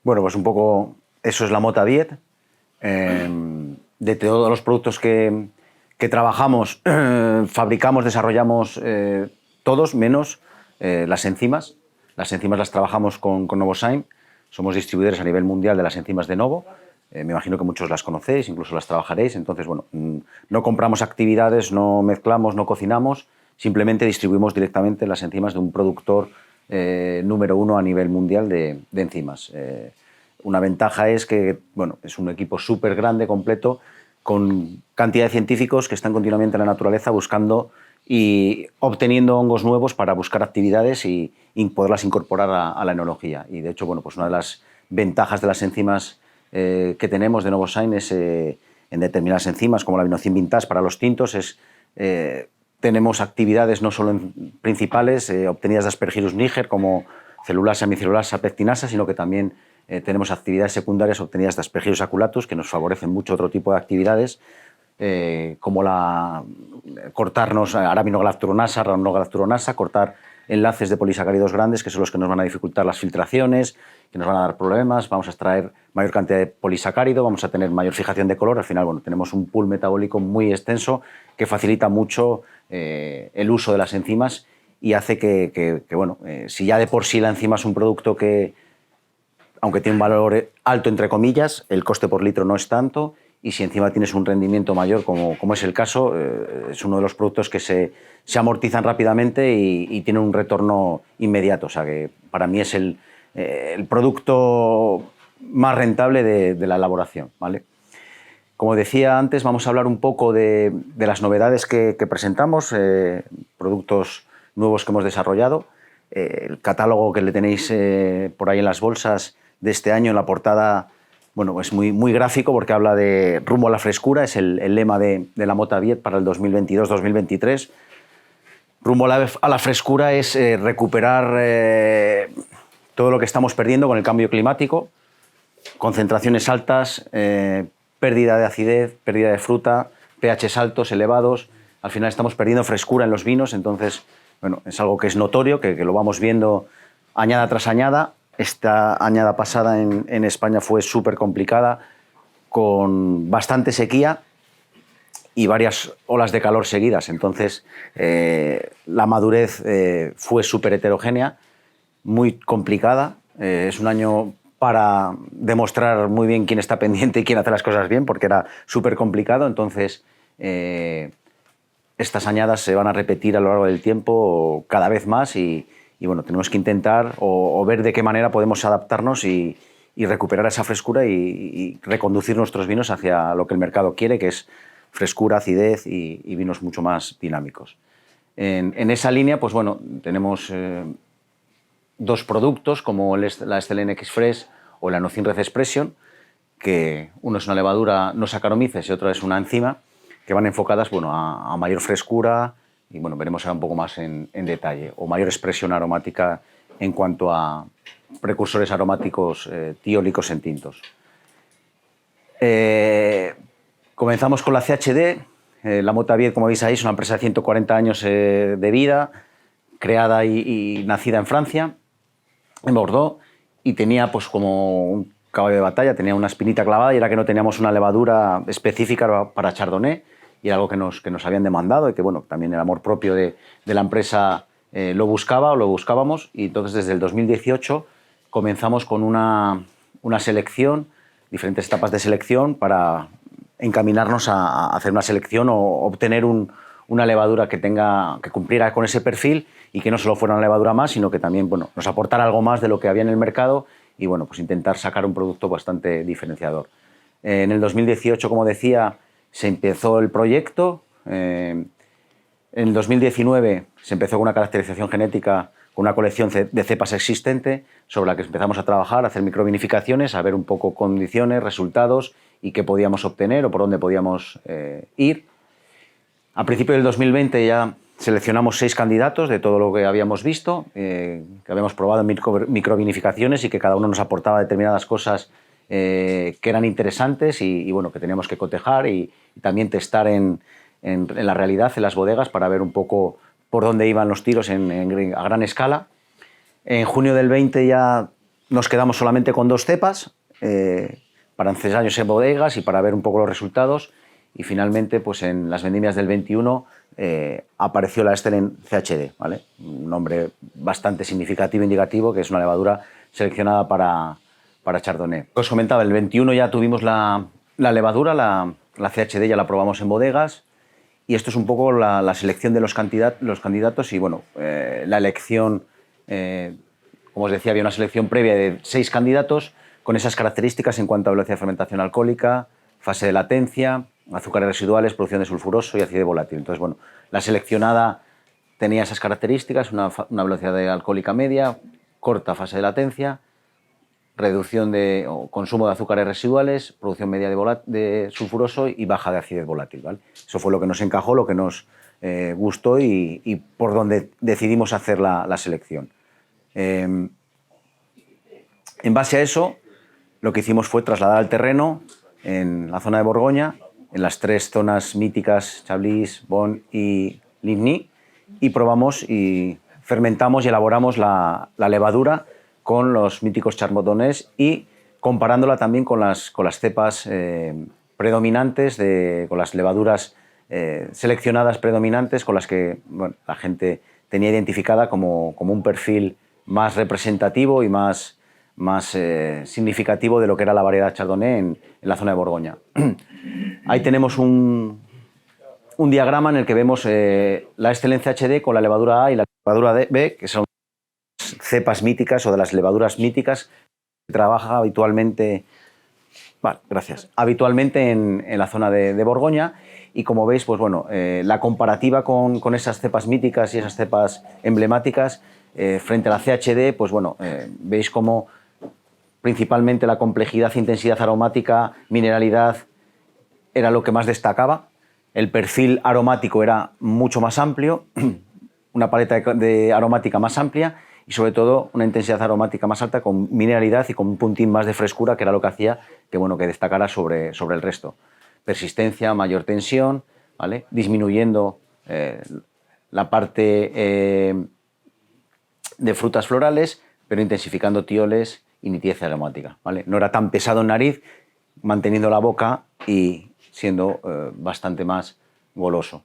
Bueno, pues un poco eso es la Mota Diet. De todos los productos que trabajamos, fabricamos, desarrollamos todos, menos las enzimas. Las enzimas las trabajamos con Novozymes. Somos distribuidores a nivel mundial de las enzimas de Novo. Me imagino que muchos las conocéis, incluso las trabajaréis. Entonces, bueno, no compramos actividades, no mezclamos, no cocinamos. Simplemente distribuimos directamente las enzimas de un productor número uno a nivel mundial de enzimas. Una ventaja es que bueno, es un equipo súper grande, completo, con cantidad de científicos que están continuamente en la naturaleza buscando y obteniendo hongos nuevos para buscar actividades y poderlas incorporar a la enología. Y de hecho, bueno, pues una de las ventajas de las enzimas que tenemos de Novozymes en determinadas enzimas, como la vinocin vintage para los tintos, tenemos actividades no solo principales obtenidas de Aspergillus niger, como celulasa, hemicelulasa, pectinasa, sino que también tenemos actividades secundarias obtenidas de Aspergillus aculatus, que nos favorecen mucho otro tipo de actividades, como cortarnos araminogalacturonasa, ranologalacturonasa, cortar enlaces de polisacáridos grandes, que son los que nos van a dificultar las filtraciones, que nos van a dar problemas. Vamos a extraer mayor cantidad de polisacárido, vamos a tener mayor fijación de color. Al final, bueno, tenemos un pool metabólico muy extenso que facilita mucho el uso de las enzimas y hace que bueno, si ya de por sí la enzima es un producto que, aunque tiene un valor alto, entre comillas, el coste por litro no es tanto, y si encima tienes un rendimiento mayor, como es el caso, es uno de los productos que se amortizan rápidamente y tienen un retorno inmediato. O sea que para mí es el producto más rentable de la elaboración, ¿vale? Como decía antes, vamos a hablar un poco de las novedades que presentamos, productos nuevos que hemos desarrollado. El catálogo que le tenéis por ahí en las bolsas de este año, en la portada, bueno, es muy gráfico porque habla de rumbo a la frescura, es el lema de la Mota Diet para el 2022-2023. Rumbo a la frescura es recuperar todo lo que estamos perdiendo con el cambio climático, concentraciones altas, pérdida de acidez, pérdida de fruta, pHs altos, elevados. Al final estamos perdiendo frescura en los vinos, entonces bueno, es algo que es notorio, que lo vamos viendo añada tras añada. Esta añada pasada en España fue súper complicada, con bastante sequía y varias olas de calor seguidas. Entonces, la madurez fue súper heterogénea, muy complicada. Es un año para demostrar muy bien quién está pendiente y quién hace las cosas bien, porque era súper complicado. Entonces, estas añadas se van a repetir a lo largo del tiempo cada vez más y bueno, tenemos que intentar o ver de qué manera podemos adaptarnos y recuperar esa frescura y reconducir nuestros vinos hacia lo que el mercado quiere, que es frescura, acidez y vinos mucho más dinámicos. En esa línea, pues bueno, tenemos dos productos como la Estelen X-Fresh o la Nocin Red Expression, que uno es una levadura no Saccharomyces y otro es una enzima, que van enfocadas bueno, a mayor frescura y bueno, veremos ahora un poco más en detalle, o mayor expresión aromática en cuanto a precursores aromáticos tiólicos en tintos. Comenzamos con la CHD. La Mota Diet, como veis ahí, es una empresa de 140 años de vida, creada y nacida en Francia, en Bordeaux, y tenía pues como un caballo de batalla, tenía una espinita clavada, y era que no teníamos una levadura específica para Chardonnay, y era algo que nos habían demandado y que bueno, también el amor propio de la empresa lo buscábamos, y entonces desde el 2018 comenzamos con una selección, diferentes etapas de selección para encaminarnos a hacer una selección o obtener una levadura que cumpliera con ese perfil y que no solo fuera una levadura más, sino que también bueno, nos aportara algo más de lo que había en el mercado y bueno, pues intentar sacar un producto bastante diferenciador. En el 2018, como decía, se empezó el proyecto. En el 2019 se empezó con una caracterización genética, con una colección de cepas existente, sobre la que empezamos a trabajar, a hacer microvinificaciones, a ver un poco condiciones, resultados y qué podíamos obtener o por dónde podíamos ir. A principios del 2020 ya seleccionamos 6 candidatos de todo lo que habíamos visto, que habíamos probado en microvinificaciones y que cada uno nos aportaba determinadas cosas que eran interesantes y bueno, que teníamos que cotejar y también testar en la realidad, en las bodegas, para ver un poco por dónde iban los tiros a gran escala. En junio del 20 ya nos quedamos solamente con 2 cepas para ensayos en bodegas y para ver un poco los resultados. Y finalmente, pues en las vendimias del 21 apareció la Estelen CHD, ¿vale? Un nombre bastante significativo e indicativo, que es una levadura seleccionada para Chardonnay. Os comentaba, el 21 ya tuvimos la levadura, la CHD ya la probamos en bodegas, y esto es un poco la selección de los candidatos y bueno, la elección, como os decía, había una selección previa de 6 candidatos con esas características en cuanto a velocidad de fermentación alcohólica, fase de latencia, azúcares residuales, producción de sulfuroso y acidez volátil. Entonces, bueno, la seleccionada tenía esas características, una velocidad alcohólica media, corta fase de latencia, reducción o consumo de azúcares residuales, producción media de sulfuroso y baja de acidez volátil, ¿vale? Eso fue lo que nos encajó, lo que nos gustó y por donde decidimos hacer la selección. En base a eso, lo que hicimos fue trasladar al terreno en la zona de Borgoña, en las 3 zonas míticas, Chablis, Beaune y Ligny, y probamos y fermentamos y elaboramos la levadura con los míticos chardonnays y comparándola también con las cepas predominantes, con las levaduras seleccionadas predominantes con las que bueno, la gente tenía identificada como un perfil más representativo y más significativo de lo que era la variedad Chardonnay en la zona de Borgoña. Ahí tenemos un diagrama en el que vemos la excelencia HD con la levadura A y la levadura B, que son cepas míticas o de las levaduras míticas que trabaja habitualmente, habitualmente en la zona de Borgoña. Y como veis, pues bueno, la comparativa con esas cepas míticas y esas cepas emblemáticas frente a la CHD, pues bueno, veis cómo principalmente la complejidad, intensidad aromática, mineralidad era lo que más destacaba. El perfil aromático era mucho más amplio, una paleta de aromática más amplia y sobre todo una intensidad aromática más alta con mineralidad y con un puntín más de frescura, que era lo que hacía que destacara sobre el resto. Persistencia, mayor tensión, ¿vale? Disminuyendo la parte de frutas florales, pero intensificando tioles y nitidez aromática, ¿vale? No era tan pesado en nariz, manteniendo la boca y siendo bastante más goloso.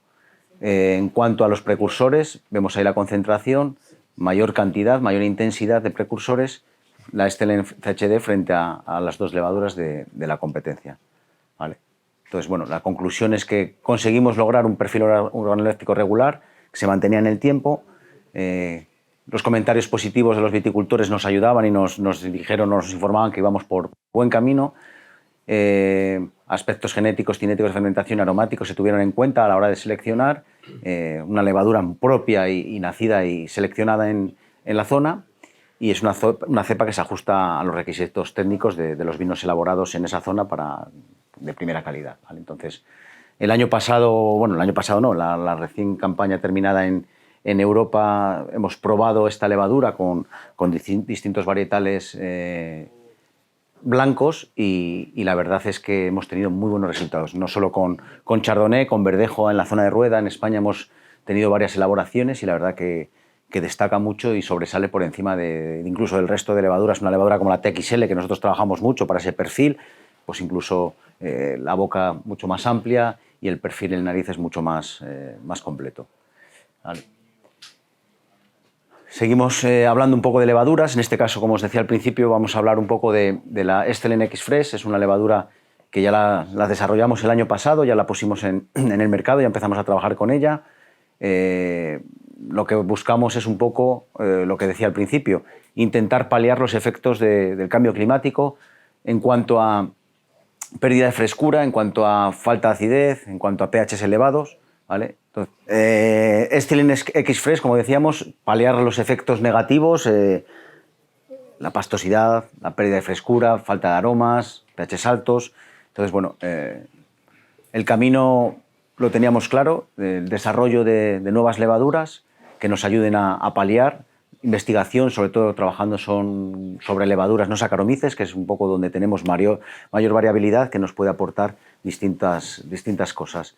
En cuanto a los precursores, vemos ahí la concentración, mayor cantidad, mayor intensidad de precursores, la Estelen CHD frente a las 2 levaduras de la competencia, ¿vale? Entonces, bueno, la conclusión es que conseguimos lograr un perfil organoléptico regular que se mantenía en el tiempo. Los comentarios positivos de los viticultores nos ayudaban y nos informaban que íbamos por buen camino. Aspectos genéticos, cinéticos de fermentación y aromáticos se tuvieron en cuenta a la hora de seleccionar una levadura propia y nacida y seleccionada en la zona, y es una cepa que se ajusta a los requisitos técnicos de los vinos elaborados en esa zona de primera calidad, ¿vale? Entonces, el año pasado no, la recién campaña terminada en Europa hemos probado esta levadura con distintos varietales blancos y la verdad es que hemos tenido muy buenos resultados, no solo con Chardonnay, con Verdejo en la zona de Rueda. En España hemos tenido varias elaboraciones y la verdad que destaca mucho y sobresale por encima incluso del resto de levaduras. Una levadura como la TXL, que nosotros trabajamos mucho para ese perfil, pues incluso la boca mucho más amplia y el perfil en nariz es mucho más completo, ¿vale? Seguimos hablando un poco de levaduras. En este caso, como os decía al principio, vamos a hablar un poco de la Estelen X-Fresh. Es una levadura que ya la desarrollamos el año pasado, ya la pusimos en el mercado, ya empezamos a trabajar con ella. Lo que buscamos es un poco lo que decía al principio, intentar paliar los efectos del cambio climático en cuanto a pérdida de frescura, en cuanto a falta de acidez, en cuanto a pHs elevados, ¿vale? Entonces, Estelen X-Fresh, como decíamos, paliar los efectos negativos, la pastosidad, la pérdida de frescura, falta de aromas, pHs altos. Entonces, bueno, el camino lo teníamos claro, el desarrollo de nuevas levaduras que nos ayuden a paliar, investigación, sobre todo trabajando sobre levaduras no saccharomyces, que es un poco donde tenemos mayor variabilidad, que nos puede aportar distintas cosas.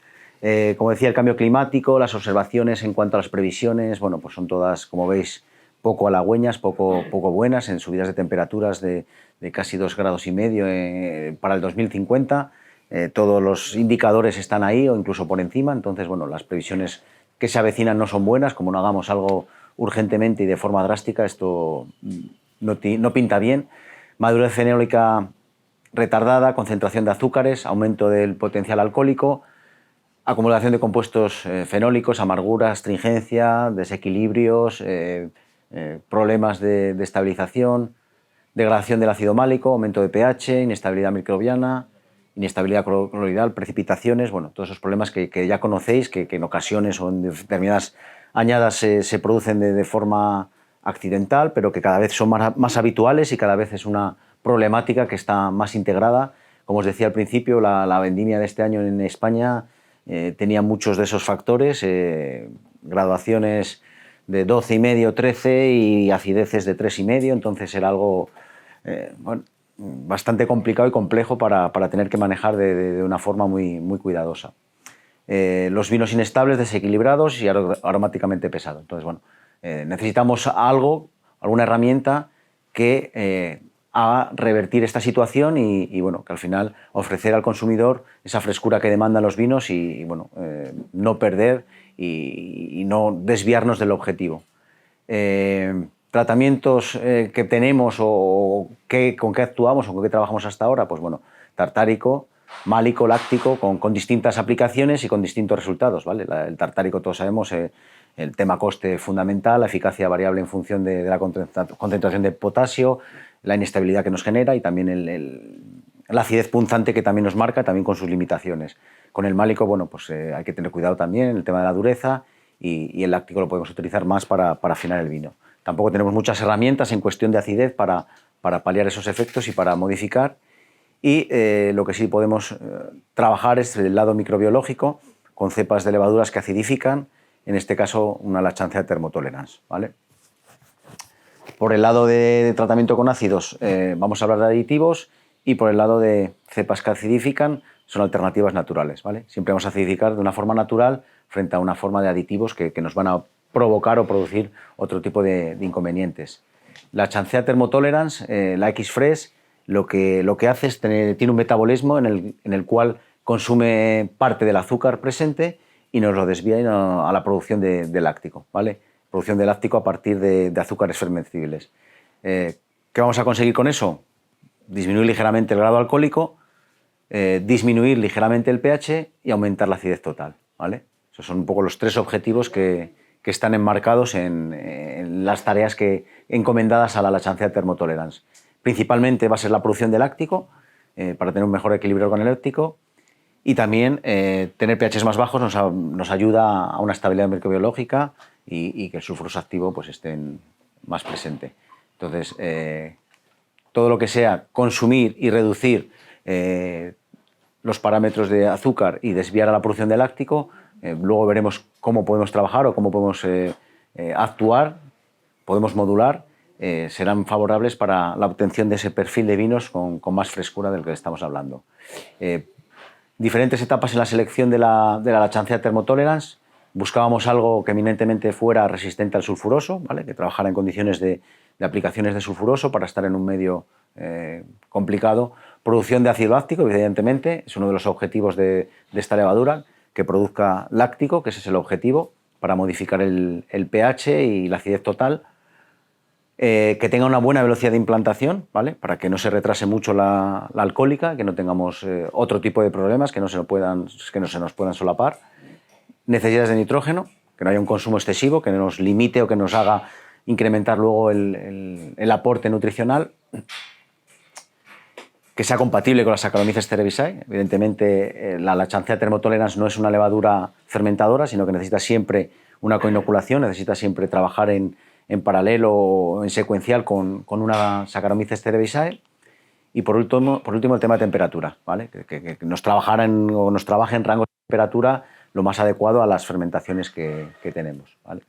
Como decía, el cambio climático, las observaciones en cuanto a las previsiones, bueno, pues son todas, como veis, poco halagüeñas, poco buenas, en subidas de temperaturas de casi 2,5 grados para el 2050. Todos los indicadores están ahí o incluso por encima, entonces bueno, las previsiones que se avecinan no son buenas. Como no hagamos algo urgentemente y de forma drástica, esto no pinta bien. Madurez fenólica retardada, concentración de azúcares, aumento del potencial alcohólico, acumulación de compuestos fenólicos, amargura, astringencia, desequilibrios, problemas de estabilización, degradación del ácido málico, aumento de pH, inestabilidad microbiana, inestabilidad coloidal, precipitaciones, bueno, todos esos problemas que ya conocéis, que en ocasiones o en determinadas añadas se producen de forma accidental, pero que cada vez son más habituales y cada vez es una problemática que está más integrada. Como os decía al principio, la vendimia de este año en España tenía muchos de esos factores, graduaciones de 12,5, 13 y acideces de 3,5, entonces era algo bueno, bastante complicado y complejo para tener que manejar de una forma muy cuidadosa. Los vinos inestables, desequilibrados y aromáticamente pesados. Entonces, bueno, necesitamos alguna herramienta que haga revertir esta situación y bueno, que al final ofrecer al consumidor esa frescura que demandan los vinos y bueno, no perder y no desviarnos del objetivo. Tratamientos que tenemos o con qué actuamos o con qué trabajamos hasta ahora, pues bueno, tartárico, málico, láctico, con distintas aplicaciones y con distintos resultados, ¿vale? El tartárico, todos sabemos, el tema coste fundamental, la eficacia variable en función de la concentración de potasio, la inestabilidad que nos genera y también la acidez punzante que también nos marca, también con sus limitaciones. Con el málico, bueno, pues hay que tener cuidado también en el tema de la dureza y el láctico lo podemos utilizar más para afinar el vino. Tampoco tenemos muchas herramientas en cuestión de acidez para paliar esos efectos y para modificar. Y lo que sí podemos trabajar es el lado microbiológico, con cepas de levaduras que acidifican, en este caso una Lachantia thermotolerans, ¿vale? Por el lado de tratamiento con ácidos vamos a hablar de aditivos y por el lado de cepas que acidifican son alternativas naturales, ¿vale? Siempre vamos a acidificar de una forma natural frente a una forma de aditivos que nos van a provocar o producir otro tipo de inconvenientes. La Lachantia thermotolerans, la X-Fresh, lo que hace es tiene un metabolismo en el cual consume parte del azúcar presente y nos lo desvía a la producción de láctico, ¿vale? Producción de láctico a partir de azúcares fermentibles. ¿Qué vamos a conseguir con eso? Disminuir ligeramente el grado alcohólico, disminuir ligeramente el pH y aumentar la acidez total, ¿vale? Esos son un poco los tres objetivos que están enmarcados en las tareas encomendadas a la Lachantia thermotolerans. Principalmente va a ser la producción de láctico para tener un mejor equilibrio organoléptico y también tener pHs más bajos nos ayuda a una estabilidad microbiológica y que el sulfuroso activo pues, esté más presente. Entonces, todo lo que sea consumir y reducir los parámetros de azúcar y desviar a la producción de láctico, luego veremos cómo podemos trabajar o cómo podemos actuar, podemos modular, serán favorables para la obtención de ese perfil de vinos con más frescura del que estamos hablando. Diferentes etapas en la selección de la Lachantia thermotolerans. Buscábamos algo que eminentemente fuera resistente al sulfuroso, ¿vale? Que trabajara en condiciones de aplicaciones de sulfuroso para estar en un medio complicado. Producción de ácido láctico, evidentemente, es uno de los objetivos de esta levadura, que produzca láctico, que ese es el objetivo, para modificar el pH y la acidez total. Que tenga una buena velocidad de implantación, ¿vale? Para que no se retrase mucho la alcohólica, que no tengamos otro tipo de problemas que no se nos puedan solapar. Necesidades de nitrógeno, que no haya un consumo excesivo, que no nos limite o que nos haga incrementar luego el aporte nutricional. Que sea compatible con las Saccharomyces cerevisiae. Evidentemente, la Lachantia thermotolerans no es una levadura fermentadora, sino que necesita siempre una coinoculación, necesita siempre trabajar en paralelo o en secuencial con una Saccharomyces cerevisiae. Y por último, el tema de temperatura, ¿vale? Que nos trabaje en rango de temperatura lo más adecuado a las fermentaciones que tenemos, ¿vale?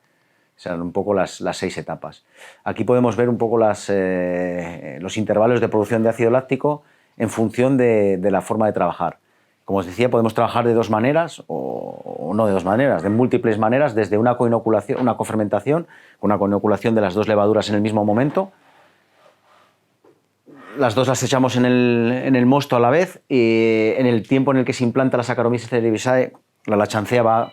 Serán un poco las 6 etapas. Aquí podemos ver un poco los intervalos de producción de ácido láctico en función de la forma de trabajar. Como os decía, podemos trabajar de dos maneras, o no de dos maneras, de múltiples maneras, desde una coinoculación, una cofermentación, con una coinoculación de las dos levaduras en el mismo momento. Las dos las echamos en el mosto a la vez, y en el tiempo en el que se implanta la Saccharomyces cerevisiae, la lachancea va a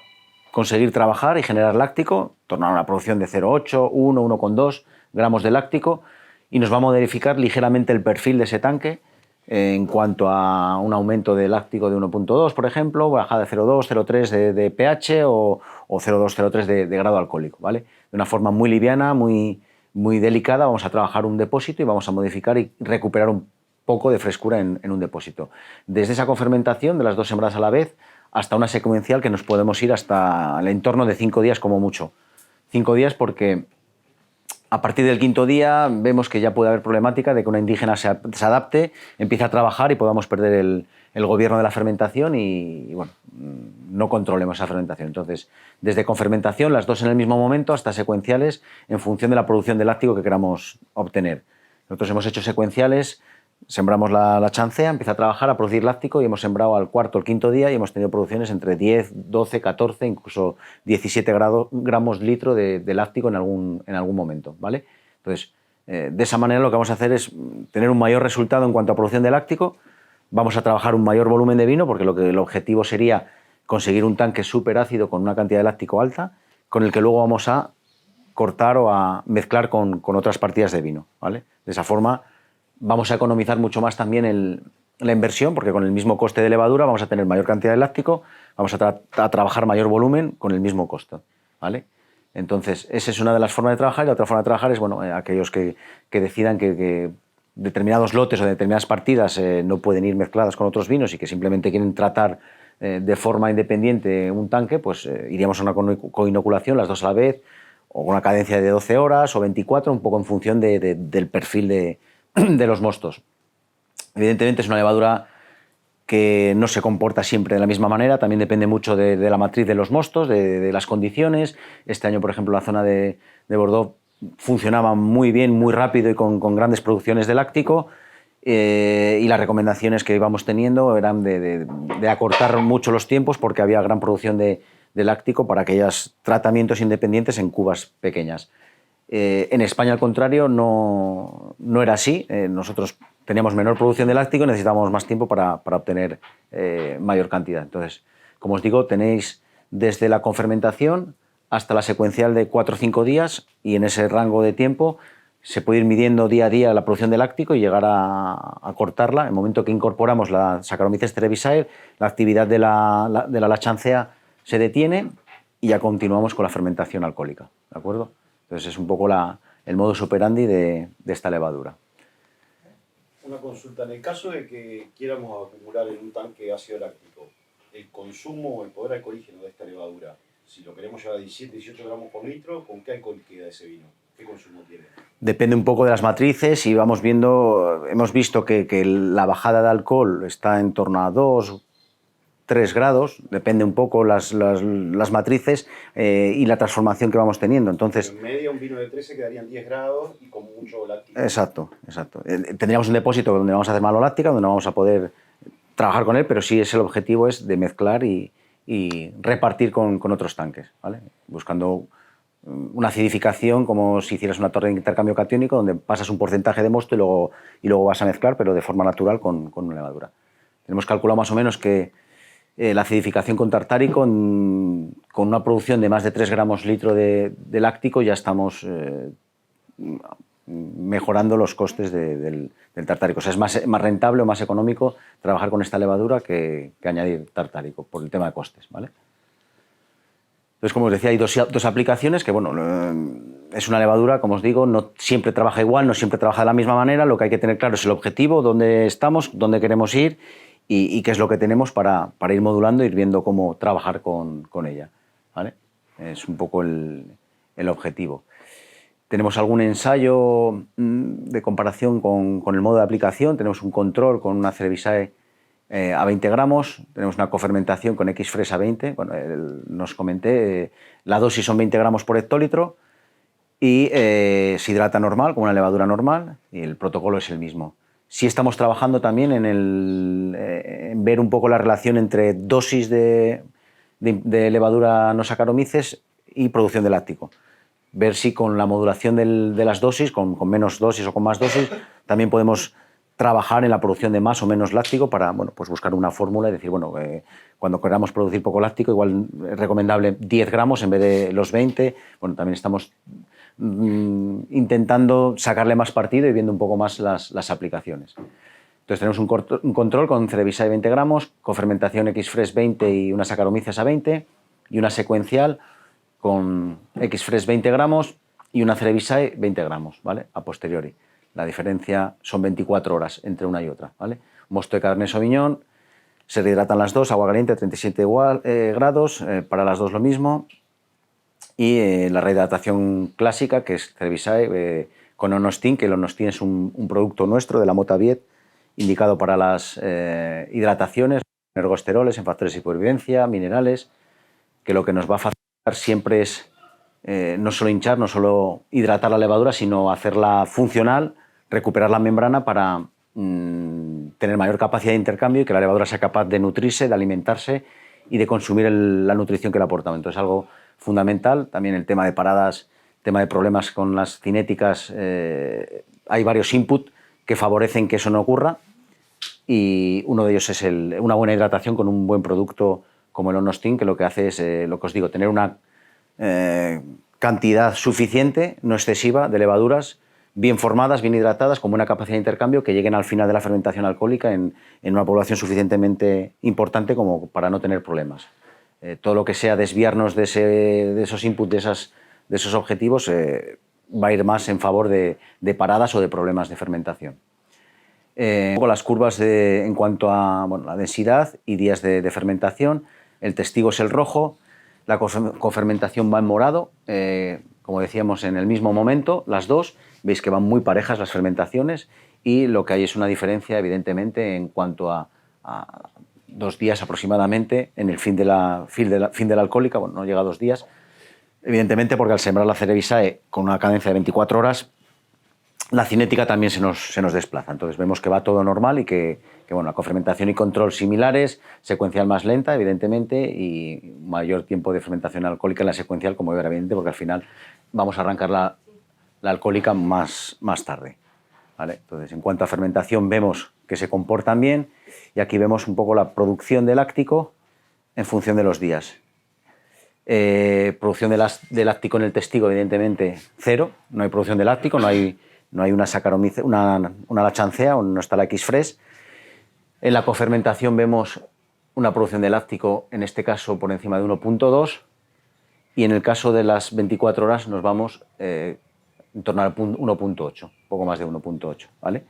conseguir trabajar y generar láctico, en torno a una producción de 0,8, 1, 1,2 gramos de láctico, y nos va a modificar ligeramente el perfil de ese tanque en cuanto a un aumento de láctico de 1,2, por ejemplo, bajada de 0,2, 0,3 de pH o 0,2, 0,3 de grado alcohólico, ¿vale? De una forma muy liviana, muy delicada, vamos a trabajar un depósito y vamos a modificar y recuperar un poco de frescura en un depósito. Desde esa cofermentación de las dos sembradas a la vez hasta una secuencial que nos podemos ir hasta el entorno de 5 días como mucho. 5 días porque a partir del quinto día vemos que ya puede haber problemática de que una indígena se adapte, empiece a trabajar y podamos perder el gobierno de la fermentación y bueno, no controlemos esa fermentación. Entonces, desde confermentación, las dos en el mismo momento, hasta secuenciales en función de la producción de láctico que queramos obtener. Nosotros hemos hecho secuenciales, sembramos la chancea, empieza a trabajar, a producir láctico y hemos sembrado al cuarto o el quinto día y hemos tenido producciones entre 10, 12, 14, incluso 17 gramos litro de láctico en algún momento, ¿vale? Entonces, de esa manera lo que vamos a hacer es tener un mayor resultado en cuanto a producción de láctico, vamos a trabajar un mayor volumen de vino porque el objetivo sería conseguir un tanque súper ácido con una cantidad de láctico alta, con el que luego vamos a cortar o a mezclar con otras partidas de vino, ¿vale? De esa forma vamos a economizar mucho más también la inversión, porque con el mismo coste de levadura vamos a tener mayor cantidad de láctico, vamos a trabajar mayor volumen con el mismo costo, ¿vale? Entonces, esa es una de las formas de trabajar, y la otra forma de trabajar es, bueno, aquellos que decidan que determinados lotes o determinadas partidas no pueden ir mezcladas con otros vinos y que simplemente quieren tratar de forma independiente un tanque, pues iríamos a una coinoculación las dos a la vez, o con una cadencia de 12 horas o 24, un poco en función del perfil de los mostos. Evidentemente es una levadura que no se comporta siempre de la misma manera, también depende mucho de la matriz de los mostos, de las condiciones. Este año, por ejemplo, la zona de Bordeaux funcionaba muy bien, muy rápido y con grandes producciones de láctico, y las recomendaciones que íbamos teniendo eran de acortar mucho los tiempos porque había gran producción de láctico para aquellos tratamientos independientes en cubas pequeñas. En España, al contrario, no era así. Nosotros teníamos menor producción de láctico y necesitábamos más tiempo para obtener mayor cantidad. Entonces, como os digo, tenéis desde la confermentación hasta la secuencial de 4 o 5 días, y en ese rango de tiempo se puede ir midiendo día a día la producción de láctico y llegar a cortarla. En el momento que incorporamos la Saccharomyces cerevisiae, la actividad de la lachancea se detiene y ya continuamos con la fermentación alcohólica, ¿de acuerdo? Entonces es un poco el modus operandi de esta levadura. Una consulta, en el caso de que quieramos acumular en un tanque ácido láctico, el consumo, el poder alcoholígeno de esta levadura, si lo queremos llevar a 17, 18 gramos por litro, ¿con qué alcohol queda ese vino? ¿Qué consumo tiene? Depende un poco de las matrices y hemos visto que la bajada de alcohol está en torno a 2, 3 grados, depende un poco las matrices y la transformación que vamos teniendo. Entonces, en media un vino de 13 quedarían 10 grados y con mucho láctico. Exacto. Tendríamos un depósito donde vamos a hacer maloláctica, donde vamos a poder trabajar con él, pero sí el objetivo es de mezclar y repartir con otros tanques, ¿vale? Buscando una acidificación como si hicieras una torre de intercambio catiónico donde pasas un porcentaje de mosto y luego vas a mezclar, pero de forma natural con una levadura. Tenemos calculado más o menos que la acidificación con tartárico, con una producción de más de 3 gramos litro de láctico, ya estamos mejorando los costes del tartárico. O sea, es más rentable o más económico trabajar con esta levadura que añadir tartárico por el tema de costes, ¿vale? Entonces, como os decía, hay dos aplicaciones que, bueno, es una levadura, como os digo, no siempre trabaja igual, no siempre trabaja de la misma manera. Lo que hay que tener claro es el objetivo, dónde estamos, dónde queremos ir y qué es lo que tenemos para ir modulando, ir viendo cómo trabajar con ella, ¿vale? Es un poco el objetivo. Tenemos algún ensayo de comparación con el modo de aplicación, tenemos un control con una Cerevisiae a 20 gramos, tenemos una cofermentación con X-Fres a 20, bueno, nos comenté, la dosis son 20 gramos por hectolitro y se hidrata normal, con una levadura normal, y el protocolo es el mismo. Sí estamos trabajando también en ver un poco la relación entre dosis de levadura no Saccharomyces y producción de láctico. Ver si con la modulación de las dosis, con menos dosis o con más dosis, también podemos trabajar en la producción de más o menos láctico para, bueno, pues buscar una fórmula y decir, bueno, cuando queramos producir poco láctico, igual es recomendable 10 gramos en vez de los 20. Bueno, también estamos intentando sacarle más partido y viendo un poco más las aplicaciones. Entonces tenemos un control con Cerevisiae 20 gramos, cofermentación X-Fresh 20 y una Saccharomyces a 20, y una secuencial con X-Fresh 20 gramos y una Cerevisiae 20 gramos, ¿vale? A posteriori. La diferencia son 24 horas entre una y otra, ¿vale? Mosto de Cabernet Sauvignon, se rehidratan las dos, agua caliente a 37 grados, para las dos lo mismo. Y la rehidratación clásica, que es Cerevisiae con Onostin, que el Onostin es un producto nuestro de la Mota Viet, indicado para las hidrataciones, ergosteroles, en factores de supervivencia, minerales, que lo que nos va a facilitar siempre es no solo hinchar, no solo hidratar la levadura, sino hacerla funcional, recuperar la membrana para tener mayor capacidad de intercambio y que la levadura sea capaz de nutrirse, de alimentarse y de consumir la nutrición que le aportamos. Entonces, algo fundamental. También el tema de paradas, tema de problemas con las cinéticas, hay varios inputs que favorecen que eso no ocurra, y uno de ellos es una buena hidratación con un buen producto como el Onostin, que lo que hace es, lo que os digo, tener una cantidad suficiente, no excesiva, de levaduras bien formadas, bien hidratadas, con buena capacidad de intercambio, que lleguen al final de la fermentación alcohólica en una población suficientemente importante como para no tener problemas. Todo lo que sea desviarnos de esos inputs, de esos objetivos, va a ir más en favor de paradas o de problemas de fermentación. Las curvas en cuanto a, bueno, la densidad y días de fermentación. El testigo es el rojo, la cofermentación va en morado, como decíamos, en el mismo momento, las dos. Veis que van muy parejas las fermentaciones, y lo que hay es una diferencia, evidentemente, en cuanto a 2 días aproximadamente en el fin de la alcohólica. Bueno, no llega a 2 días, evidentemente, porque al sembrar la Cerevisiae con una cadencia de 24 horas, la cinética también se nos desplaza. Entonces vemos que va todo normal y que bueno, la cofermentación y control similares, secuencial más lenta, evidentemente, y mayor tiempo de fermentación alcohólica en la secuencial, como era evidente, porque al final vamos a arrancar la alcohólica más tarde, ¿vale? Entonces, en cuanto a fermentación, vemos que se comportan bien, y aquí vemos un poco la producción de láctico en función de los días. Producción de láctico en el testigo, evidentemente, cero, no hay producción de láctico, no hay una Saccharomyces, una lachancea, o no está la X-Fresh. En la cofermentación vemos una producción de láctico, en este caso por encima de 1.2, y en el caso de las 24 horas nos vamos en torno al 1.8, poco más de 1.8, ¿vale?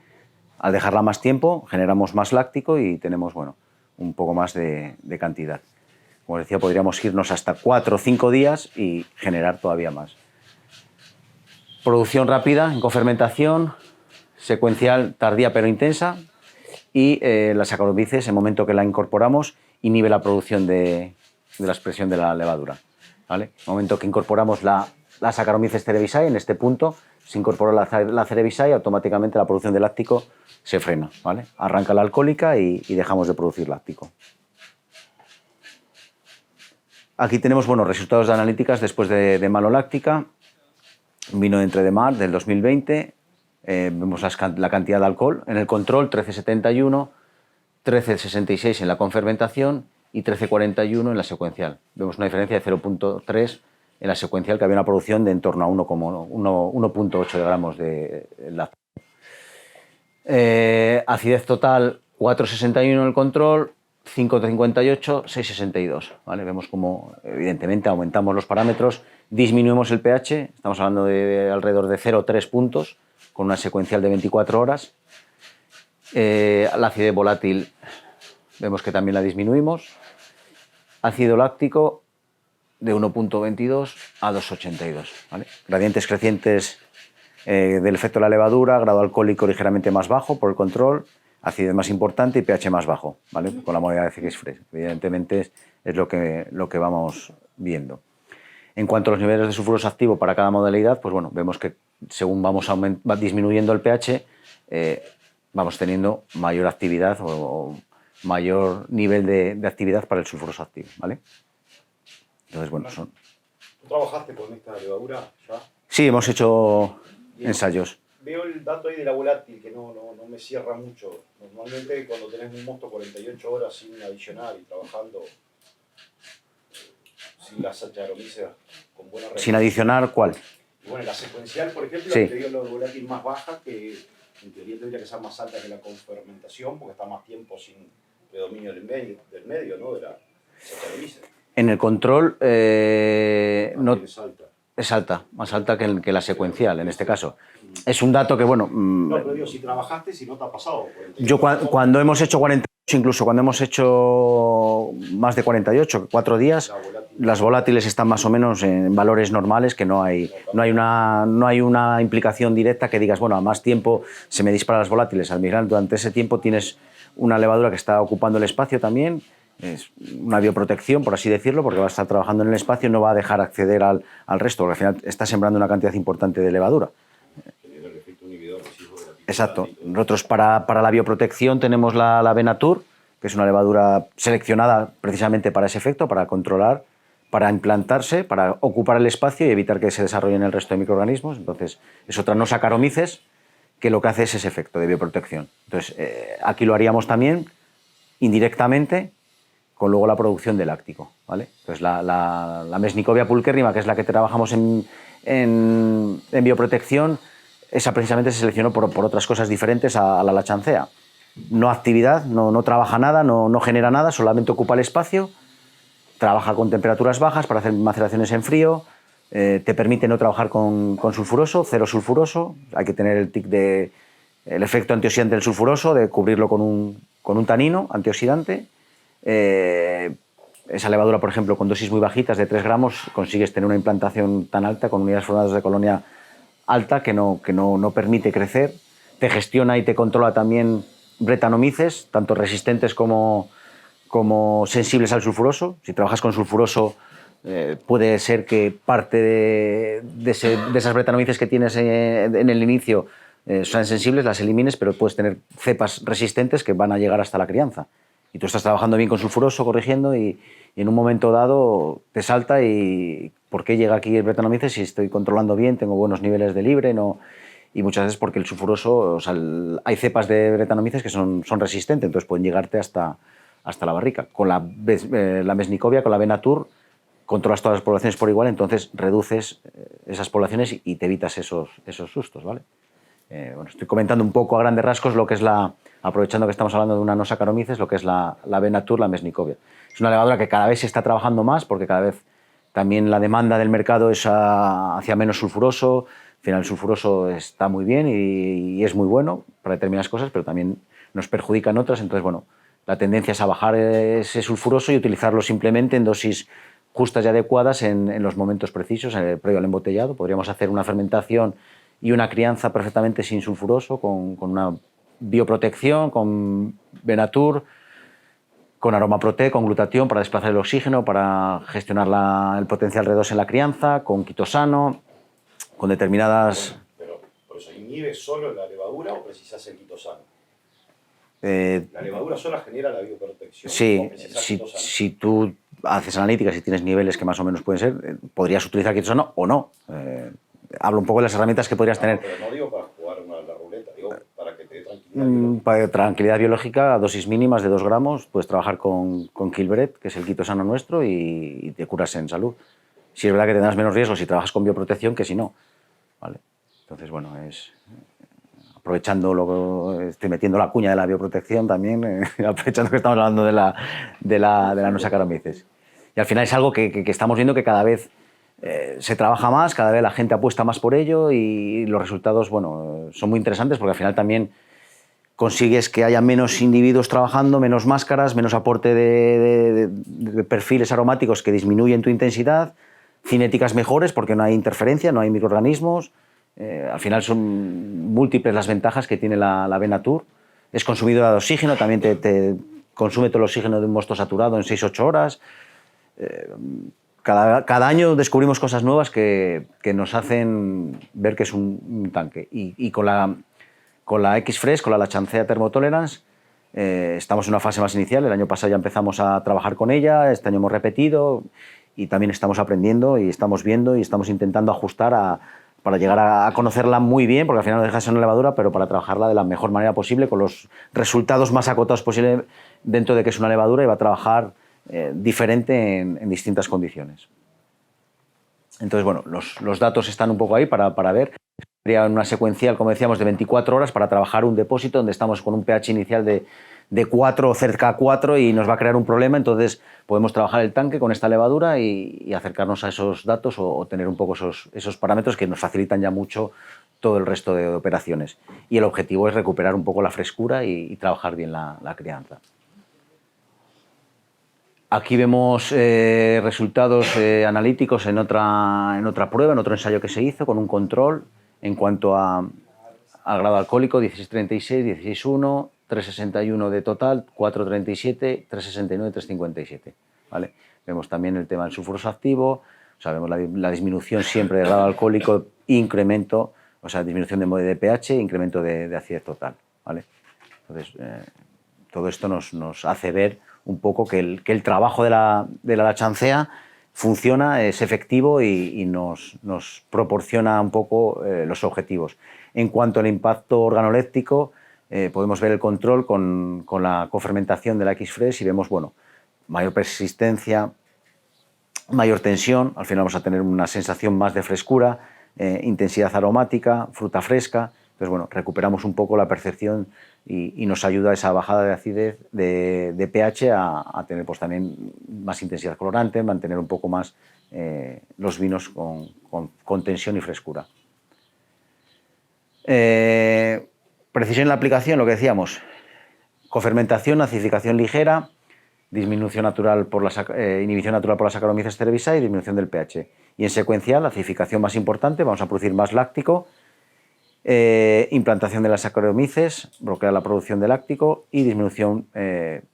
Al dejarla más tiempo generamos más láctico y tenemos, bueno, un poco más de cantidad. Como decía, podríamos irnos hasta 4 o 5 días y generar todavía más. Producción rápida en cofermentación, secuencial tardía pero intensa, y la Saccharomyces, en el momento que la incorporamos, inhibe la producción de la expresión de la levadura, ¿vale? En el momento que incorporamos la Saccharomyces cerevisiae, en este punto se incorpora la Cerevisiae y automáticamente la producción de láctico se frena, ¿vale? Arranca la alcohólica y dejamos de producir láctico. Aquí tenemos, bueno, resultados de analíticas después de maloláctica. Vino de Entre de Mar del 2020. Vemos la cantidad de alcohol en el control: 13,71, 13,66 en la confermentación y 13,41 en la secuencial. Vemos una diferencia de 0.3 en la secuencial, que había una producción de en torno a 1,8 gramos de láctico. Acidez total 4,61 en el control, 5,58, 6,62, ¿vale? Vemos como, evidentemente, aumentamos los parámetros, disminuimos el pH, estamos hablando de alrededor de 0,3 puntos, con una secuencial de 24 horas. La acidez volátil vemos que también la disminuimos. Ácido láctico de 1,22 a 2,82, ¿vale? Gradientes crecientes del efecto de la levadura, grado alcohólico ligeramente más bajo por el control, acidez más importante y pH más bajo, ¿vale? Con la modalidad de X-Fresh. Evidentemente es lo que vamos viendo. En cuanto a los niveles de sulfuros activos para cada modalidad, pues bueno, vemos que según vamos disminuyendo el pH, vamos teniendo mayor actividad o mayor nivel de actividad para el sulfuroso activo, ¿vale? Entonces, bueno, son... ¿Tú trabajaste con esta levadura ya? Sí, hemos hecho Bien. ensayos. Veo el dato ahí de la volátil que no me cierra mucho. Normalmente cuando tenés un mosto 48 horas sin adicionar y trabajando sin las Saccharomyces con buena relación. Sin adicionar, ¿cuál? Y bueno, la secuencial, por ejemplo, Sí. te dio la volátil más baja, que en teoría tendría que ser más alta que la confermentación, porque está más tiempo sin predominio del medio, ¿no? De la Saccharomyces. En el control no, Es alta. es alta, más alta que la secuencial en este caso. Es un dato que, bueno... No, pero digo, si trabajaste, si no te ha pasado. Yo cuando hemos hecho 48, incluso cuando hemos hecho más de 48, 4 días, las volátiles están más o menos en valores normales, que no hay una implicación directa que digas, bueno, a más tiempo se me disparan las volátiles. Al migrar durante ese tiempo tienes una levadura que está ocupando el espacio también, es una bioprotección, por así decirlo, porque va a estar trabajando en el espacio y no va a dejar acceder al resto, porque al final está sembrando una cantidad importante de levadura. Exacto. Nosotros para la bioprotección tenemos la Venatur, que es una levadura seleccionada precisamente para ese efecto, para controlar, para implantarse, para ocupar el espacio y evitar que se desarrollen el resto de microorganismos. Entonces, es otra no Saccharomyces que lo que hace es ese efecto de bioprotección. Entonces, aquí lo haríamos también indirectamente con luego la producción de láctico, ¿vale? Entonces, la Mesnicovia pulcherrima, que es la que trabajamos en bioprotección, esa precisamente se seleccionó por otras cosas diferentes a la lachancea. No actividad, no trabaja nada, no genera nada, solamente ocupa el espacio, trabaja con temperaturas bajas para hacer maceraciones en frío, te permite no trabajar con sulfuroso, cero sulfuroso, hay que tener el efecto antioxidante del sulfuroso, de cubrirlo con un tanino antioxidante. Esa levadura, por ejemplo, con dosis muy bajitas de 3 gramos, consigues tener una implantación tan alta con unidades formadas de colonia alta que no permite crecer, te gestiona y te controla también Brettanomyces, tanto resistentes como sensibles al sulfuroso. Si trabajas con sulfuroso, puede ser que parte de esas Brettanomyces que tienes en el inicio sean sensibles, las elimines, pero puedes tener cepas resistentes que van a llegar hasta la crianza. Y tú estás trabajando bien con sulfuroso, corrigiendo, y en un momento dado te salta y ¿por qué llega aquí el Brettanomyces si estoy controlando bien, tengo buenos niveles de libre? No, y muchas veces porque el sulfuroso, o sea, hay cepas de Brettanomyces que son resistentes, entonces pueden llegarte hasta la barrica. Con la Mesnicovia, con la Venatur, controlas todas las poblaciones por igual, entonces reduces esas poblaciones y te evitas esos sustos, ¿vale? Bueno, estoy comentando un poco a grandes rasgos lo que es aprovechando que estamos hablando de una no Saccharomyces, lo que es la Venatur, la Mesnicovia. Es una levadura que cada vez se está trabajando más porque cada vez también la demanda del mercado es hacia menos sulfuroso. Al final el sulfuroso está muy bien y es muy bueno para determinadas cosas, pero también nos perjudica en otras. Entonces, bueno, la tendencia es a bajar ese sulfuroso y utilizarlo simplemente en dosis justas y adecuadas en los momentos precisos, previo al embotellado. Podríamos hacer una fermentación y una crianza perfectamente sin sulfuroso, con una bioprotección, con Venatur, con aromaproté, con glutatión para desplazar el oxígeno, para gestionar el potencial redox en la crianza, con quitosano, con determinadas... Bueno, pero ¿eso inhibe solo la levadura o precisas el quitosano? La levadura sola genera la bioprotección. Sí, si tú haces analíticas y tienes niveles que más o menos pueden ser, podrías utilizar quitosano o no. Hablo un poco de las herramientas que podrías tener. Pero no digo para jugar la ruleta, digo para que te dé tranquilidad. Para tranquilidad biológica, a dosis mínimas de 2 gramos, puedes trabajar con Kilbret, que es el quitosano nuestro, y te curas en salud. Si es verdad que tendrás menos riesgo si trabajas con bioprotección que si no, ¿vale? Entonces, bueno, aprovechando estoy metiendo la cuña de la bioprotección también, aprovechando que estamos hablando de la no Saccharomyces. Y al final es algo que estamos viendo que cada vez se trabaja más, cada vez la gente apuesta más por ello y los resultados, bueno, son muy interesantes porque al final también consigues que haya menos individuos trabajando, menos máscaras, menos aporte de perfiles aromáticos que disminuyen tu intensidad, cinéticas mejores porque no hay interferencia, no hay microorganismos. Al final son múltiples las ventajas que tiene la Venatur. Es consumidora de oxígeno, también te consume todo el oxígeno de un mosto saturado en 6-8 horas. Cada año descubrimos cosas nuevas que nos hacen ver que es un tanque. Y con la Con la X-Fresh, con la Chancea Thermotolerance, estamos en una fase más inicial. El año pasado ya empezamos a trabajar con ella, este año hemos repetido y también estamos aprendiendo y estamos viendo y estamos intentando ajustar para llegar a conocerla muy bien, porque al final no deja de ser una levadura, pero para trabajarla de la mejor manera posible, con los resultados más acotados posible dentro de que es una levadura y va a trabajar diferente en distintas condiciones. Entonces, bueno, los datos están un poco ahí para ver. Sería una secuencial, como decíamos, de 24 horas para trabajar un depósito donde estamos con un pH inicial de 4 o cerca a 4 y nos va a crear un problema. Entonces podemos trabajar el tanque con esta levadura y acercarnos a esos datos o tener un poco esos parámetros que nos facilitan ya mucho todo el resto de operaciones. Y el objetivo es recuperar un poco la frescura y trabajar bien la crianza. Aquí vemos resultados analíticos en otra prueba, en otro ensayo que se hizo con un control en cuanto al grado alcohólico: 16,36, 16,1, 3,61 de total, 4,37, 3,69, 3,57. ¿Vale? Vemos también el tema del sulfuroso activo, o sea, vemos la disminución siempre del grado alcohólico, incremento, o sea, disminución de pH, incremento de acidez total. ¿Vale? Entonces, todo esto nos hace ver un poco que el trabajo de la Chancea funciona, es efectivo y nos proporciona un poco los objetivos. En cuanto al impacto organoléptico, podemos ver el control con la cofermentación de la X-Fresh y vemos, bueno, mayor persistencia, mayor tensión, al final vamos a tener una sensación más de frescura, intensidad aromática, fruta fresca. Entonces, bueno, recuperamos un poco la percepción y nos ayuda esa bajada de acidez de pH a tener pues también más intensidad colorante, mantener un poco más los vinos con tensión y frescura. Precisión en la aplicación, lo que decíamos: cofermentación, acidificación ligera, disminución natural inhibición natural por la Saccharomyces cerevisiae y disminución del pH. Y en secuencial, acidificación más importante, vamos a producir más láctico, implantación de las Saccharomyces, bloquea la producción de láctico y disminución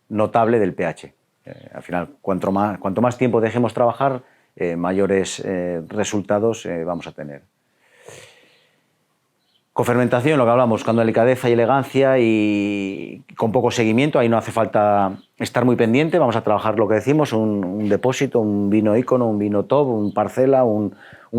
notable del pH. Al final, cuanto más tiempo dejemos trabajar, mayores resultados vamos a tener. Cofermentación, lo que hablamos, buscando delicadeza y elegancia y con poco seguimiento. Ahí no hace falta estar muy pendiente, vamos a trabajar lo que decimos, un depósito, un vino ícono, un vino top, un parcela, un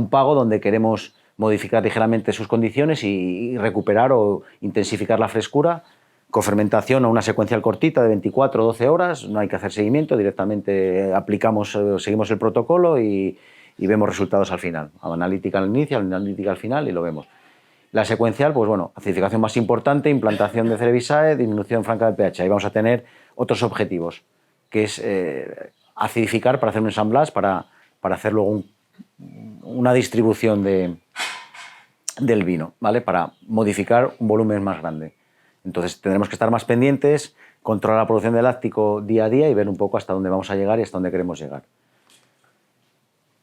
pago, donde queremos modificar ligeramente sus condiciones y recuperar o intensificar la frescura. Cofermentación a una secuencial cortita de 24 o 12 horas, no hay que hacer seguimiento, directamente seguimos el protocolo y vemos resultados al final. Analítica al inicio, analítica al final y lo vemos. La secuencial, pues bueno, acidificación más importante, implantación de Cerevisiae, disminución franca del pH. Ahí vamos a tener otros objetivos, que es acidificar para hacer un ensamblage, para hacer luego una distribución del vino, ¿vale? Para modificar un volumen más grande. Entonces tendremos que estar más pendientes, controlar la producción de láctico día a día y ver un poco hasta dónde vamos a llegar y hasta dónde queremos llegar.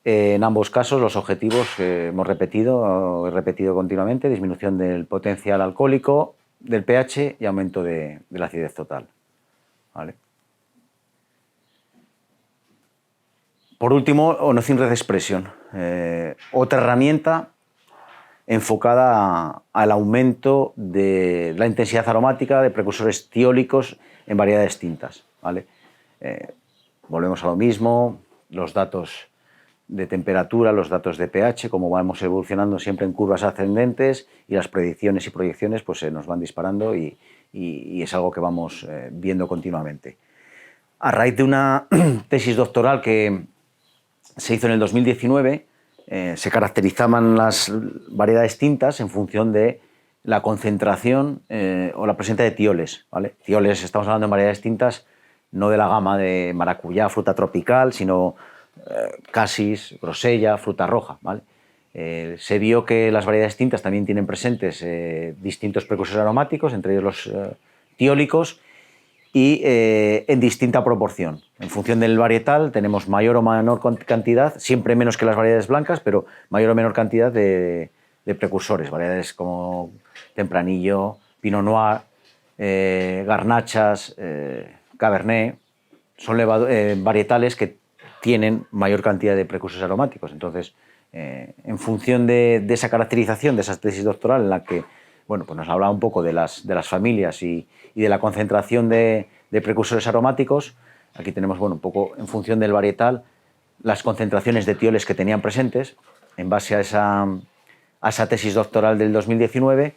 En ambos casos los objetivos que hemos repetido continuamente: disminución del potencial alcohólico, del pH y aumento de la acidez total. ¿Vale? Por último, Onocin Red Expression, otra herramienta enfocada al aumento de la intensidad aromática de precursores tiólicos en variedades tintas. ¿Vale? Volvemos a lo mismo, los datos de temperatura, los datos de pH, como vamos evolucionando siempre en curvas ascendentes, y las predicciones y proyecciones pues se nos van disparando y es algo que vamos viendo continuamente. A raíz de una tesis doctoral que se hizo en el 2019, se caracterizaban las variedades tintas en función de la concentración o la presencia de tioles. ¿Vale? Tioles, estamos hablando de variedades tintas no de la gama de maracuyá, fruta tropical, sino casis, grosella, fruta roja. ¿Vale? Se vio que las variedades tintas también tienen presentes distintos precursores aromáticos, entre ellos los tiólicos, y en distinta proporción. En función del varietal tenemos mayor o menor cantidad, siempre menos que las variedades blancas, pero mayor o menor cantidad de precursores, variedades como Tempranillo, Pinot Noir, Garnachas, Cabernet. Son varietales que tienen mayor cantidad de precursores aromáticos. Entonces, en función de esa caracterización, de esa tesis doctoral en la que bueno, pues nos hablaba un poco de las familias y de la concentración de precursores aromáticos. Aquí tenemos, bueno, un poco en función del varietal, las concentraciones de tioles que tenían presentes. En base a esa tesis doctoral del 2019,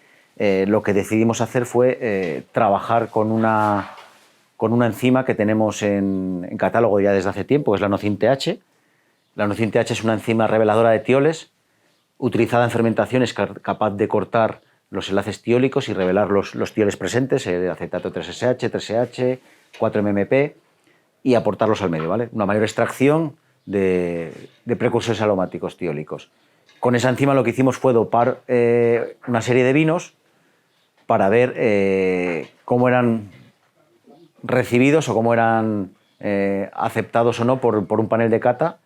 lo que decidimos hacer fue trabajar con una enzima que tenemos en catálogo ya desde hace tiempo, que es la Nocin-TH. La Nocin-TH es una enzima reveladora de tioles, utilizada en fermentaciones, capaz de cortar los enlaces tiólicos y revelar los tioles presentes, el acetato 3SH, 3EH, 4-MMP, y aportarlos al medio, ¿vale? Una mayor extracción de precursores aromáticos tiólicos. Con esa enzima lo que hicimos fue dopar una serie de vinos para ver cómo eran recibidos o cómo eran aceptados o no por un panel de cata,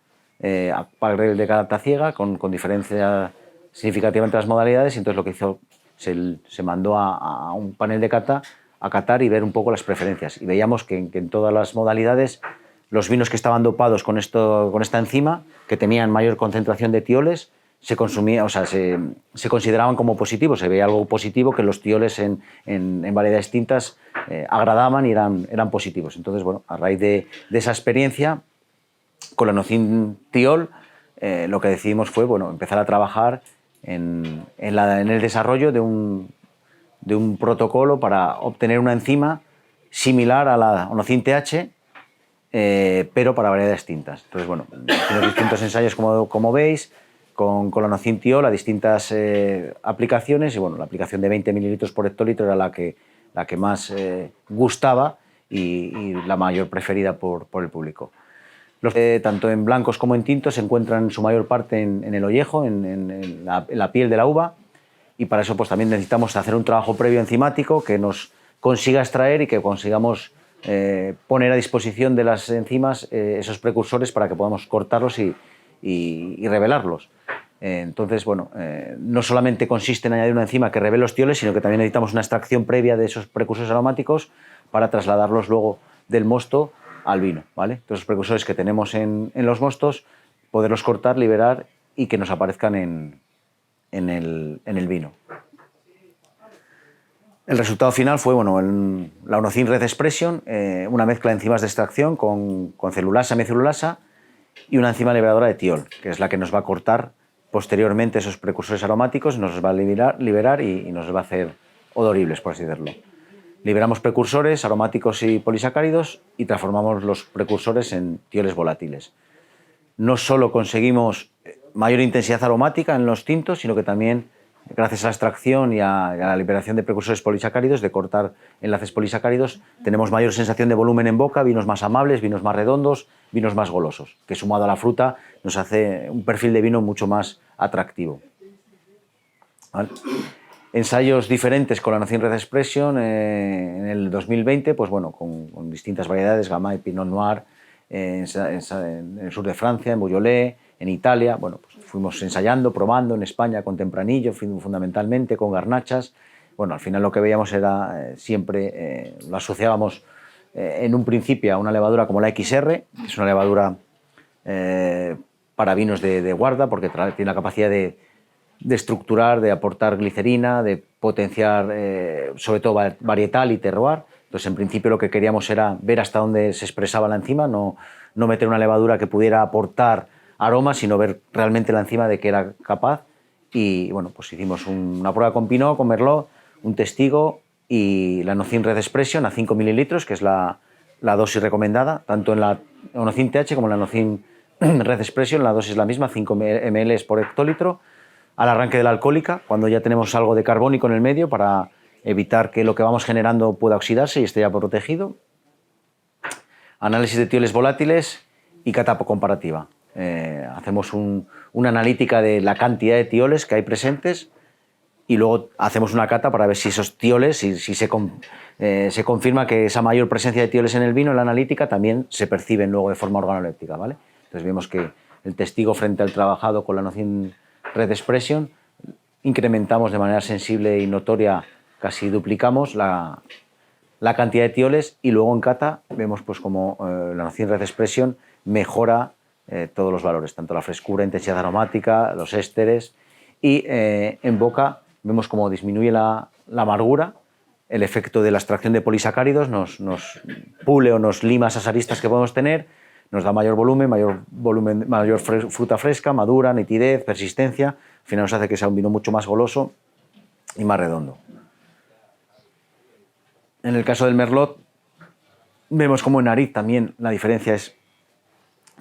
panel de cata ciega, con diferencia significativa entre las modalidades, y entonces lo que hizo, se mandó a un panel de cata a catar y ver un poco las preferencias. Y veíamos que en todas las modalidades los vinos que estaban dopados con esta enzima, que tenían mayor concentración de tioles, se consideraban como positivos. Se veía algo positivo, que los tioles en variedades tintas agradaban y eran positivos. Entonces, bueno, a raíz de esa experiencia, con la Nocin-tiol, lo que decidimos fue, bueno, empezar a trabajar en el desarrollo de un protocolo para obtener una enzima similar a la Nocin-TH, pero para variedades distintas. Entonces, bueno, hicimos distintos ensayos, como veis, con la Nocin-tiol a distintas aplicaciones, y bueno, la aplicación de 20 mililitros por hectolitro era la que más gustaba y la mayor preferida por el público. Tanto en blancos como en tintos se encuentran en su mayor parte en el ollejo, en la piel de la uva, y para eso pues también necesitamos hacer un trabajo previo enzimático que nos consiga extraer y que consigamos poner a disposición de las enzimas esos precursores para que podamos cortarlos y revelarlos. Entonces, bueno, no solamente consiste en añadir una enzima que revele los tioles, sino que también necesitamos una extracción previa de esos precursores aromáticos para trasladarlos luego del mosto al vino, ¿vale? Entonces, los precursores que tenemos en los mostos, poderlos cortar, liberar y que nos aparezcan en el vino. El resultado final fue, bueno, la Onocin Red Expression, una mezcla de enzimas de extracción con celulasa, hemicelulasa, y una enzima liberadora de tiol, que es la que nos va a cortar posteriormente esos precursores aromáticos, nos los va a liberar y nos va a hacer odoribles, por así decirlo. Liberamos precursores aromáticos y polisacáridos y transformamos los precursores en tioles volátiles. No solo conseguimos mayor intensidad aromática en los tintos, sino que también, gracias a la extracción y a la liberación de precursores polisacáridos, de cortar enlaces polisacáridos, tenemos mayor sensación de volumen en boca, vinos más amables, vinos más redondos, vinos más golosos, que sumado a la fruta nos hace un perfil de vino mucho más atractivo. ¿Vale? Ensayos diferentes con la Nocin Red Expression en el 2020, pues bueno, con distintas variedades, Gamay, Pinot Noir, en el sur de Francia, en Beaujolais, en Italia. Bueno, pues fuimos ensayando, probando en España con Tempranillo, fundamentalmente con garnachas. Bueno, al final lo que veíamos era siempre, lo asociábamos en un principio a una levadura como la XR, que es una levadura para vinos de guarda, porque tiene la capacidad de estructurar, de aportar glicerina, de potenciar sobre todo varietal y terroir. Entonces, en principio lo que queríamos era ver hasta dónde se expresaba la enzima, no meter una levadura que pudiera aportar aromas, sino ver realmente la enzima de qué era capaz. Y bueno, pues hicimos una prueba con Pinot, con Merlot, un testigo y la Nocin Red Expression a 5 mililitros, que es la dosis recomendada, tanto en la Nocin-TH como en la Nocin Red Expression. La dosis es la misma, 5 ml por hectolitro, al arranque de la alcohólica, cuando ya tenemos algo de carbónico en el medio para evitar que lo que vamos generando pueda oxidarse y esté ya protegido. Análisis de tioles volátiles y cata comparativa. Hacemos una analítica de la cantidad de tioles que hay presentes y luego hacemos una cata para ver si esos tioles, si se confirma que esa mayor presencia de tioles en el vino, en la analítica, también se perciben luego de forma organoléptica, ¿vale? Entonces vemos que el testigo frente al trabajado con la Nocin Red Expression incrementamos de manera sensible y notoria, casi duplicamos la cantidad de tioles, y luego en cata vemos pues como la Nocin Red Expression mejora todos los valores, tanto la frescura, intensidad aromática, los ésteres, y en boca vemos como disminuye la la amargura, el efecto de la extracción de polisacáridos nos pule o nos lima esas aristas que podemos tener, nos da mayor volumen, mayor fruta fresca, madura, nitidez, persistencia. Al final nos hace que sea un vino mucho más goloso y más redondo. En el caso del Merlot, vemos como en nariz también la diferencia es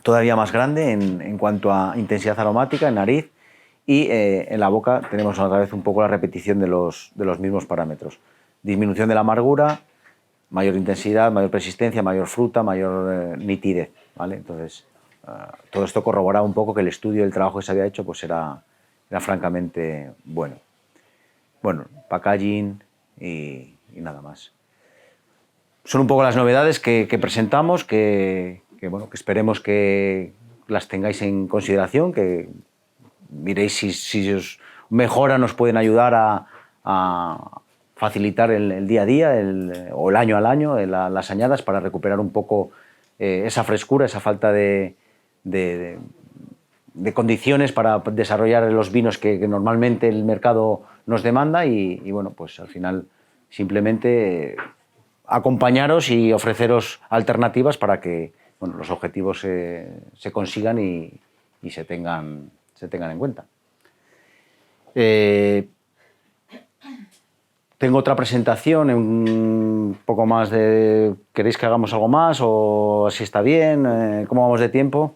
todavía más grande en cuanto a intensidad aromática en nariz, y en la boca tenemos otra vez un poco la repetición de los mismos parámetros. Disminución de la amargura, mayor intensidad, mayor persistencia, mayor fruta, mayor nitidez, ¿vale? Entonces, todo esto corrobora un poco que el estudio y el trabajo que se había hecho pues era francamente bueno. Bueno, packaging y nada más. Son un poco las novedades que presentamos, que esperemos que las tengáis en consideración, que miréis si os mejora, nos pueden ayudar a facilitar el día a día o el año al año, las añadas, para recuperar un poco esa frescura, esa falta de condiciones para desarrollar los vinos que normalmente el mercado nos demanda, y bueno, pues al final simplemente acompañaros y ofreceros alternativas para que los objetivos se consigan y se tengan en cuenta. Tengo otra presentación, un poco más de... ¿Queréis que hagamos algo más o si está bien? ¿Cómo vamos de tiempo?